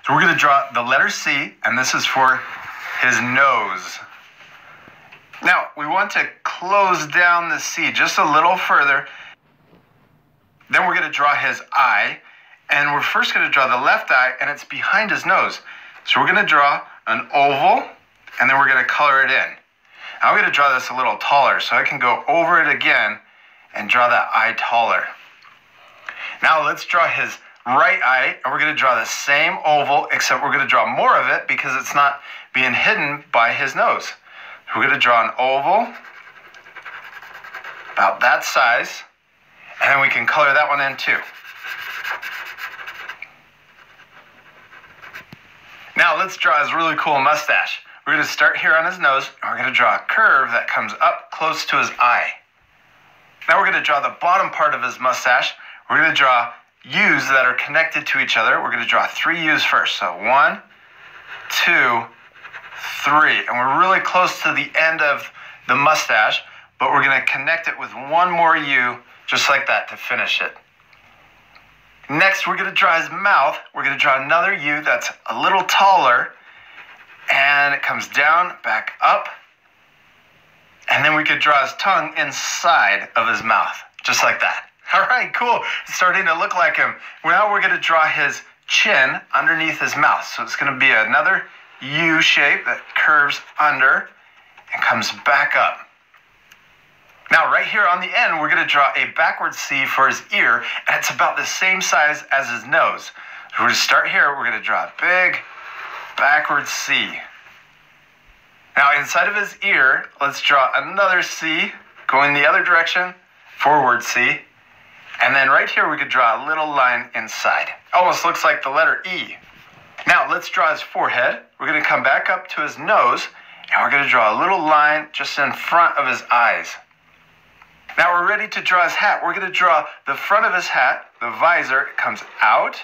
So we're going to draw the letter C, and this is for his nose. Now, we want to close down the C just a little further. Then we're going to draw his eye, and we're first going to draw the left eye, and it's behind his nose. So we're going to draw an oval, and then we're going to color it in. Now I'm going to draw this a little taller, so I can go over it again and draw that eye taller. Now let's draw his right eye, and we're going to draw the same oval, except we're going to draw more of it because it's not being hidden by his nose. So we're going to draw an oval about that size, and then we can color that one in too. Now let's draw his really cool mustache. We're going to start here on his nose, and we're going to draw a curve that comes up close to his eye. Now we're going to draw the bottom part of his mustache. We're going to draw U's that are connected to each other. We're going to draw 3 U's first. So 1, 2, 3. And we're really close to the end of the mustache, but we're going to connect it with one more U, just like that, to finish it. Next, we're going to draw his mouth. We're going to draw another U that's a little taller, and it comes down, back up, and then we could draw his tongue inside of his mouth, just like that. All right, cool. It's starting to look like him. Now we're going to draw his chin underneath his mouth. So it's going to be another U shape that curves under and comes back up. Now right here on the end, we're going to draw a backward C for his ear, and it's about the same size as his nose. So we're going to start here. We're going to draw a big backward C. Now inside of his ear, let's draw another C going the other direction, forward C. And then right here, we could draw a little line inside. Almost looks like the letter E. Now let's draw his forehead. We're going to come back up to his nose, and we're going to draw a little line just in front of his eyes. Now we're ready to draw his hat. We're going to draw the front of his hat, the visor. It comes out,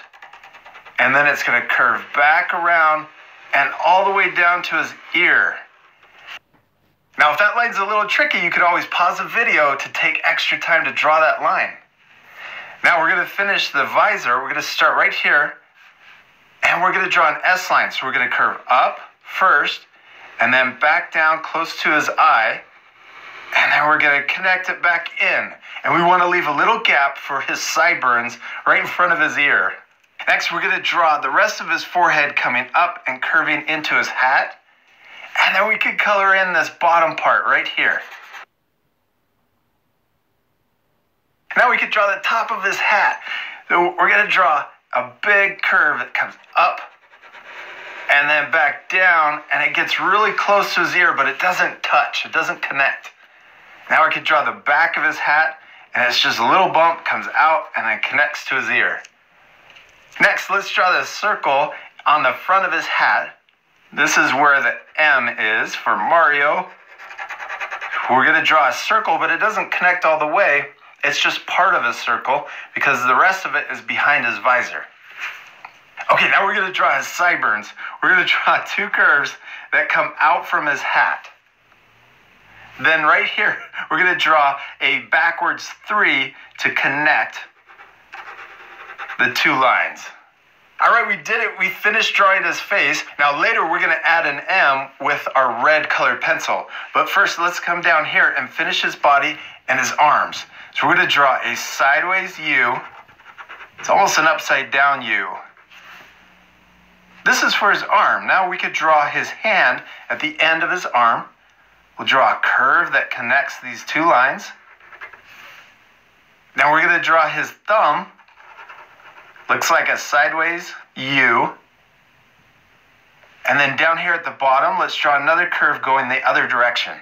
and then it's going to curve back around and all the way down to his ear. Now if that line's a little tricky, you could always pause the video to take extra time to draw that line. Now we're going to finish the visor. We're going to start right here, and we're going to draw an S line. So we're going to curve up first, and then back down close to his eye, and then we're going to connect it back in. And we want to leave a little gap for his sideburns right in front of his ear. Next, we're going to draw the rest of his forehead coming up and curving into his hat, and then we could color in this bottom part right here. Now we could draw the top of his hat. So we're going to draw a big curve that comes up and then back down, and it gets really close to his ear, but it doesn't touch. It doesn't connect. Now we could draw the back of his hat, and it's just a little bump, comes out, and then connects to his ear. Next, let's draw this circle on the front of his hat. This is where the M is for Mario. We're going to draw a circle, but it doesn't connect all the way. It's just part of a circle because the rest of it is behind his visor. Okay, now we're going to draw his sideburns. We're going to draw 2 curves that come out from his hat. Then right here, we're going to draw a backwards 3 to connect the 2 lines. All right, we did it. We finished drawing his face. Now later, we're going to add an M with our red colored pencil. But first, let's come down here and finish his body and his arms. So we're going to draw a sideways U. It's almost an upside down U. This is for his arm. Now we could draw his hand at the end of his arm. We'll draw a curve that connects these 2 lines. Now we're going to draw his thumb. Looks like a sideways U. And then down here at the bottom, let's draw another curve going the other direction.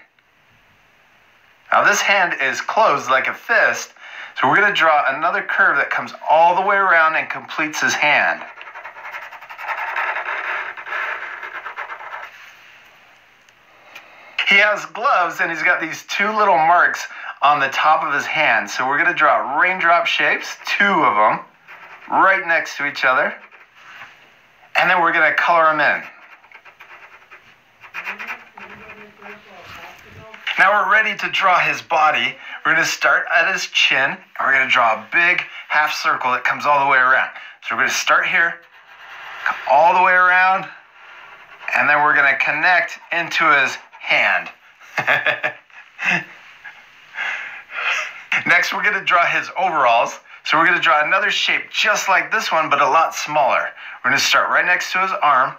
Now this hand is closed like a fist, so we're going to draw another curve that comes all the way around and completes his hand. He has gloves, and he's got these 2 little marks on the top of his hand. So we're going to draw raindrop shapes, 2 of them, right next to each other. And then we're going to color them in. Now we're ready to draw his body. We're going to start at his chin, and we're going to draw a big half circle that comes all the way around. So we're going to start here, come all the way around, and then we're gonna connect into his hand. Next, we're gonna draw his overalls. So we're gonna draw another shape just like this one, but a lot smaller. We're gonna start right next to his arm.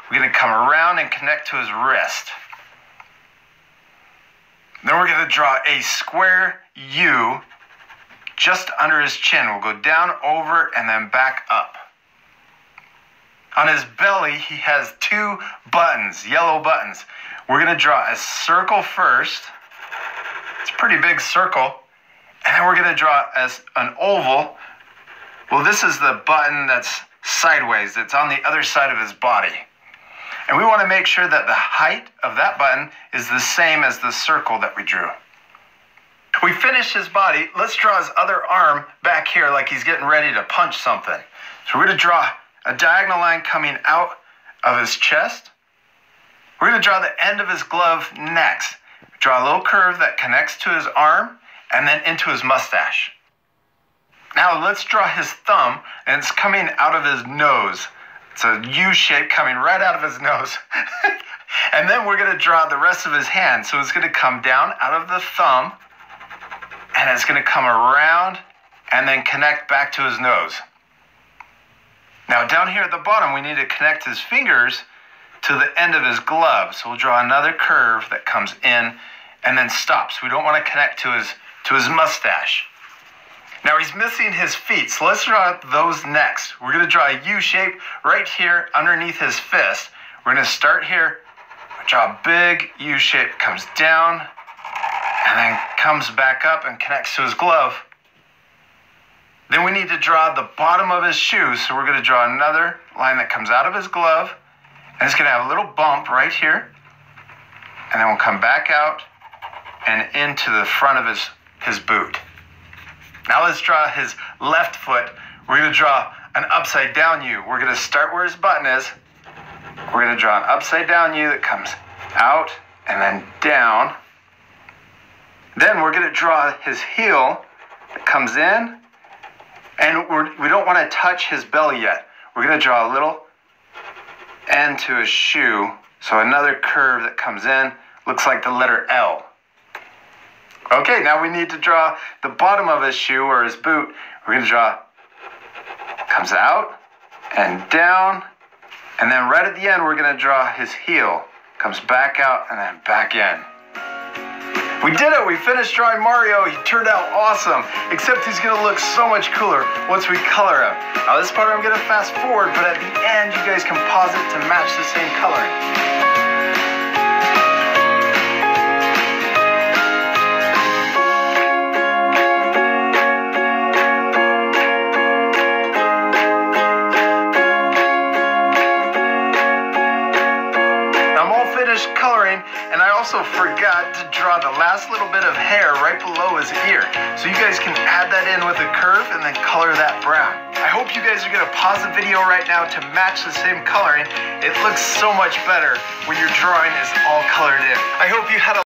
We're gonna come around and connect to his wrist. Then we're gonna draw a square U just under his chin. We'll go down, over, and then back up. On his belly, he has 2 buttons, yellow buttons. We're gonna draw a circle first. It's a pretty big circle. And then we're gonna draw as an oval. Well, this is the button that's sideways. It's on the other side of his body. And we wanna make sure that the height of that button is the same as the circle that we drew. We finished his body. Let's draw his other arm back here like he's getting ready to punch something. So we're gonna draw a diagonal line coming out of his chest. We're gonna draw the end of his glove next. Draw a little curve that connects to his arm and then into his mustache. Now let's draw his thumb, and it's coming out of his nose. It's a U shape coming right out of his nose. And then we're gonna draw the rest of his hand. So it's gonna come down out of the thumb, and it's gonna come around and then connect back to his nose. Now down here at the bottom, we need to connect his fingers to the end of his glove. So we'll draw another curve that comes in and then stops. We don't wanna connect to his mustache. Now he's missing his feet, so let's draw those next. We're gonna draw a U shape right here underneath his fist. We're gonna start here, draw a big U shape, comes down, and then comes back up and connects to his glove. Then we need to draw the bottom of his shoe, so we're gonna draw another line that comes out of his glove, and it's gonna have a little bump right here, and then we'll come back out and into the front of his boot. Now let's draw his left foot. We're gonna draw an upside down U. We're gonna start where his button is. We're gonna draw an upside down U that comes out and then down. Then we're gonna draw his heel that comes in, and we don't wanna touch his belly yet. We're gonna draw a little end to his shoe. So another curve that comes in, looks like the letter L. Okay, now we need to draw the bottom of his shoe or his boot. We're gonna draw, comes out and down, and then right at the end, we're gonna draw his heel. Comes back out and then back in. We did it, we finished drawing Mario. He turned out awesome, except he's gonna look so much cooler once we color him. Now this part I'm gonna fast forward, but at the end, you guys can pause it to match the same coloring. Coloring, and I also forgot to draw the last little bit of hair right below his ear. So you guys can add that in with a curve and then color that brown. I hope you guys are gonna pause the video right now to match the same coloring. It looks so much better when your drawing is all colored in. I hope you had a